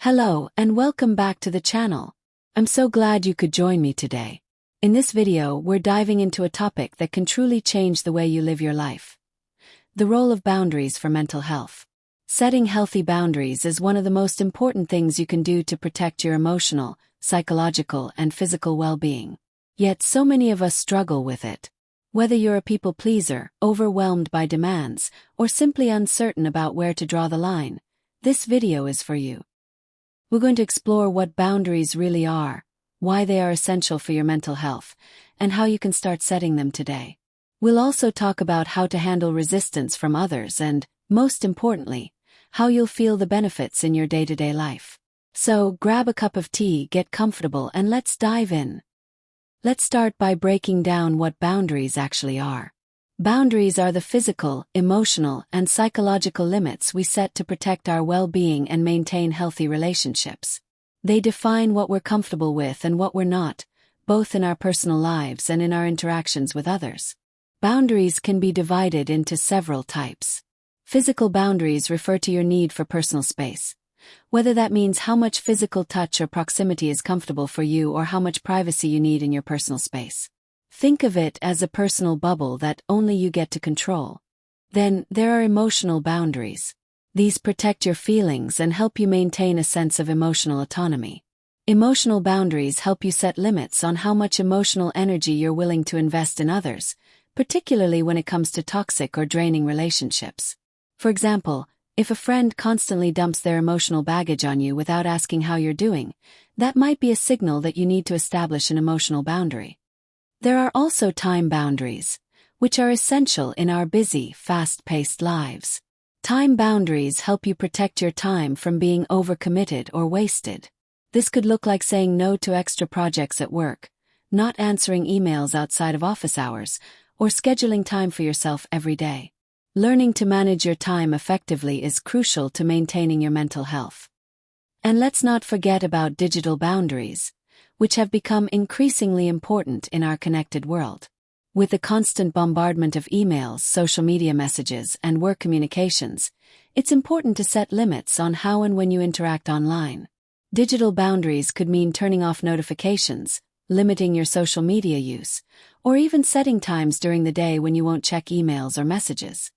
Hello and welcome back to the channel. I'm so glad you could join me today. In this video, we're diving into a topic that can truly change the way you live your life. The role of boundaries for mental health. Setting healthy boundaries is one of the most important things you can do to protect your emotional, psychological, and physical well-being. Yet so many of us struggle with it. Whether you're a people pleaser, overwhelmed by demands, or simply uncertain about where to draw the line, this video is for you. We're going to explore what boundaries really are, why they are essential for your mental health, and how you can start setting them today. We'll also talk about how to handle resistance from others and, most importantly, how you'll feel the benefits in your day-to-day life. So, grab a cup of tea, get comfortable, and let's dive in. Let's start by breaking down what boundaries actually are. Boundaries are the physical, emotional, and psychological limits we set to protect our well-being and maintain healthy relationships. They define what we're comfortable with and what we're not, both in our personal lives and in our interactions with others. Boundaries can be divided into several types. Physical boundaries refer to your need for personal space, whether that means how much physical touch or proximity is comfortable for you or how much privacy you need in your personal space. Think of it as a personal bubble that only you get to control. Then, there are emotional boundaries. These protect your feelings and help you maintain a sense of emotional autonomy. Emotional boundaries help you set limits on how much emotional energy you're willing to invest in others, particularly when it comes to toxic or draining relationships. For example, if a friend constantly dumps their emotional baggage on you without asking how you're doing, that might be a signal that you need to establish an emotional boundary. There are also time boundaries, which are essential in our busy, fast-paced lives. Time boundaries help you protect your time from being overcommitted or wasted. This could look like saying no to extra projects at work, not answering emails outside of office hours, or scheduling time for yourself every day. Learning to manage your time effectively is crucial to maintaining your mental health. And let's not forget about digital boundaries, which have become increasingly important in our connected world. With the constant bombardment of emails, social media messages, and work communications, it's important to set limits on how and when you interact online. Digital boundaries could mean turning off notifications, limiting your social media use, or even setting times during the day when you won't check emails or messages.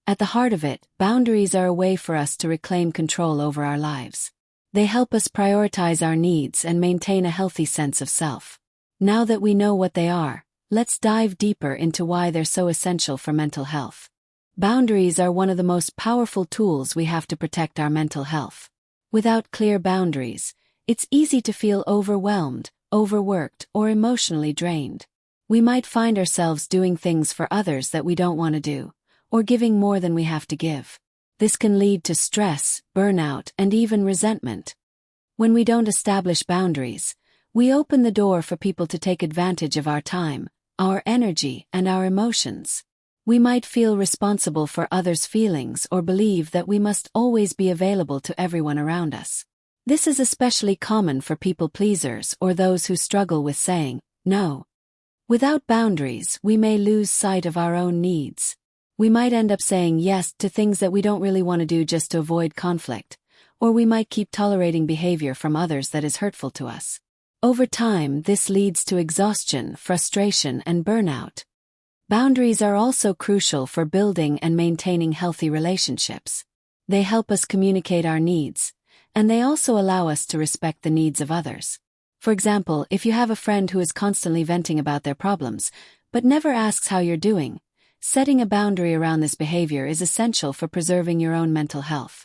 At the heart of it, boundaries are a way for us to reclaim control over our lives. They help us prioritize our needs and maintain a healthy sense of self. Now that we know what they are, let's dive deeper into why they're so essential for mental health. Boundaries are one of the most powerful tools we have to protect our mental health. Without clear boundaries, it's easy to feel overwhelmed, overworked, or emotionally drained. We might find ourselves doing things for others that we don't want to do, or giving more than we have to give. This can lead to stress, burnout, and even resentment. When we don't establish boundaries, we open the door for people to take advantage of our time, our energy, and our emotions. We might feel responsible for others' feelings or believe that we must always be available to everyone around us. This is especially common for people pleasers or those who struggle with saying no. Without boundaries, we may lose sight of our own needs. We might end up saying yes to things that we don't really want to do just to avoid conflict, or we might keep tolerating behavior from others that is hurtful to us. Over time, this leads to exhaustion, frustration, and burnout. Boundaries are also crucial for building and maintaining healthy relationships. They help us communicate our needs, and they also allow us to respect the needs of others. For example, if you have a friend who is constantly venting about their problems, but never asks how you're doing, setting a boundary around this behavior is essential for preserving your own mental health.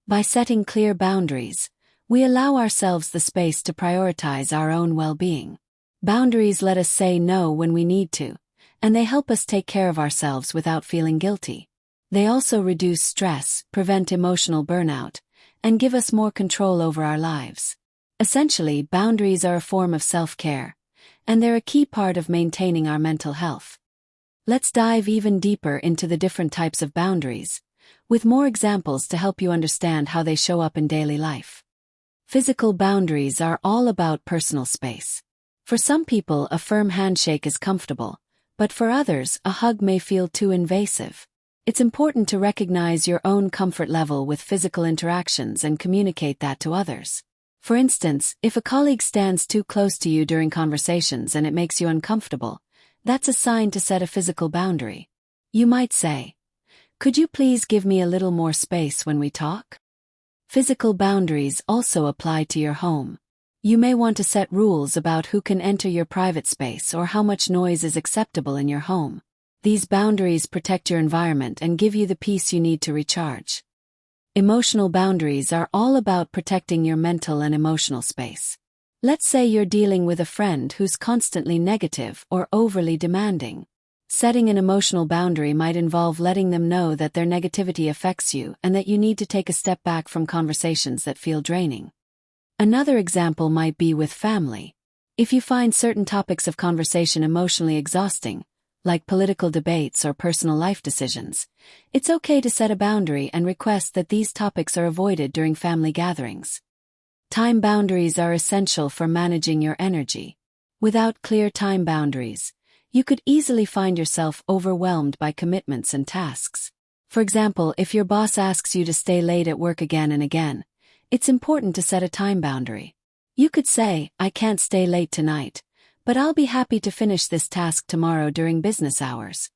By setting clear boundaries, we allow ourselves the space to prioritize our own well-being. Boundaries let us say no when we need to, and they help us take care of ourselves without feeling guilty. They also reduce stress, prevent emotional burnout, and give us more control over our lives. Essentially, boundaries are a form of self-care, and they're a key part of maintaining our mental health. Let's dive even deeper into the different types of boundaries, with more examples to help you understand how they show up in daily life. Physical boundaries are all about personal space. For some people, a firm handshake is comfortable, but for others, a hug may feel too invasive. It's important to recognize your own comfort level with physical interactions and communicate that to others. For instance, if a colleague stands too close to you during conversations and it makes you uncomfortable, that's a sign to set a physical boundary. You might say, "Could you please give me a little more space when we talk?" Physical boundaries also apply to your home. You may want to set rules about who can enter your private space or how much noise is acceptable in your home. These boundaries protect your environment and give you the peace you need to recharge. Emotional boundaries are all about protecting your mental and emotional space. Let's say you're dealing with a friend who's constantly negative or overly demanding. Setting an emotional boundary might involve letting them know that their negativity affects you and that you need to take a step back from conversations that feel draining. Another example might be with family. If you find certain topics of conversation emotionally exhausting, like political debates or personal life decisions, it's okay to set a boundary and request that these topics are avoided during family gatherings. Time boundaries are essential for managing your energy. Without clear time boundaries, you could easily find yourself overwhelmed by commitments and tasks. For example, if your boss asks you to stay late at work again and again, it's important to set a time boundary. You could say, "I can't stay late tonight, but I'll be happy to finish this task tomorrow during business hours."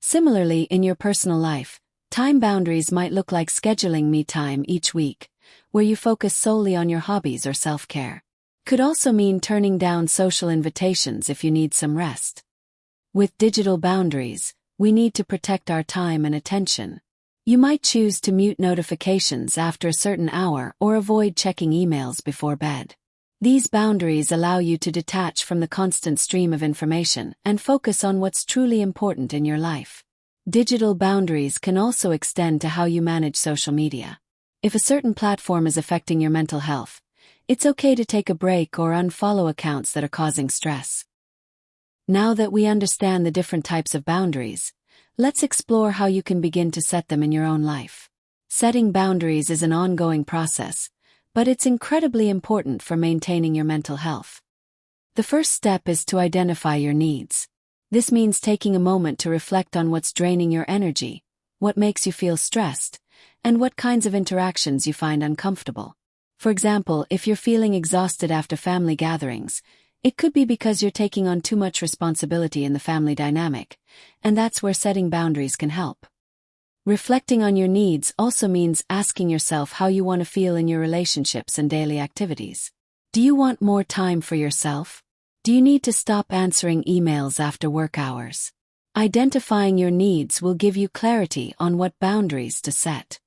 Similarly, in your personal life, time boundaries might look like scheduling me time each week, where you focus solely on your hobbies or self-care. Could also mean turning down social invitations if you need some rest. With digital boundaries, we need to protect our time and attention. You might choose to mute notifications after a certain hour or avoid checking emails before bed. These boundaries allow you to detach from the constant stream of information and focus on what's truly important in your life. Digital boundaries can also extend to how you manage social media. If a certain platform is affecting your mental health, it's okay to take a break or unfollow accounts that are causing stress. Now that we understand the different types of boundaries, let's explore how you can begin to set them in your own life. Setting boundaries is an ongoing process, but it's incredibly important for maintaining your mental health. The first step is to identify your needs. This means taking a moment to reflect on what's draining your energy, what makes you feel stressed, and what kinds of interactions you find uncomfortable. For example, if you're feeling exhausted after family gatherings, it could be because you're taking on too much responsibility in the family dynamic, and that's where setting boundaries can help. Reflecting on your needs also means asking yourself how you want to feel in your relationships and daily activities. Do you want more time for yourself? Do you need to stop answering emails after work hours? Identifying your needs will give you clarity on what boundaries to set.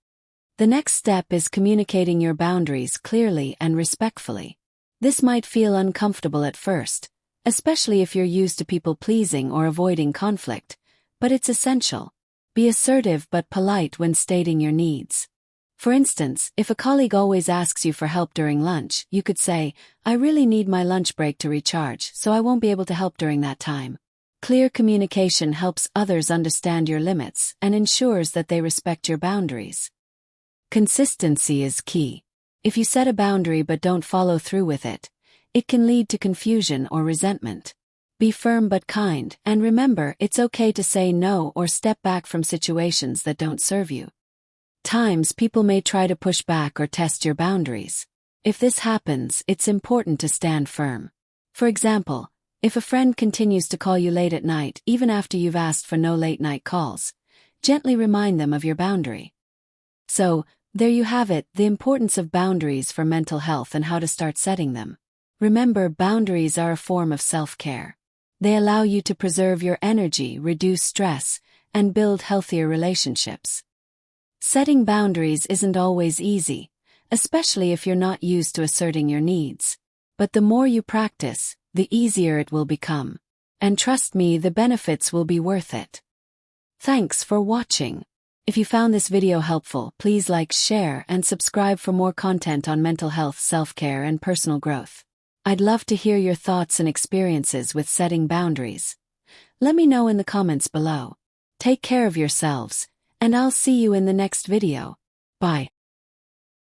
The next step is communicating your boundaries clearly and respectfully. This might feel uncomfortable at first, especially if you're used to people-pleasing or avoiding conflict, but it's essential. Be assertive but polite when stating your needs. For instance, if a colleague always asks you for help during lunch, you could say, "I really need my lunch break to recharge, so I won't be able to help during that time." Clear communication helps others understand your limits and ensures that they respect your boundaries. Consistency is key. If you set a boundary but don't follow through with it, it can lead to confusion or resentment. Be firm but kind, and remember, it's okay to say no or step back from situations that don't serve you. Times people may try to push back or test your boundaries. If this happens, it's important to stand firm. For example, if a friend continues to call you late at night even after you've asked for no late-night calls, gently remind them of your boundary. So, there you have it, the importance of boundaries for mental health and how to start setting them. Remember, boundaries are a form of self-care. They allow you to preserve your energy, reduce stress, and build healthier relationships. Setting boundaries isn't always easy, especially if you're not used to asserting your needs. But the more you practice, the easier it will become. And trust me, the benefits will be worth it. Thanks for watching. If you found this video helpful, please like, share, and subscribe for more content on mental health, self-care, and personal growth. I'd love to hear your thoughts and experiences with setting boundaries. Let me know in the comments below. Take care of yourselves, and I'll see you in the next video. Bye.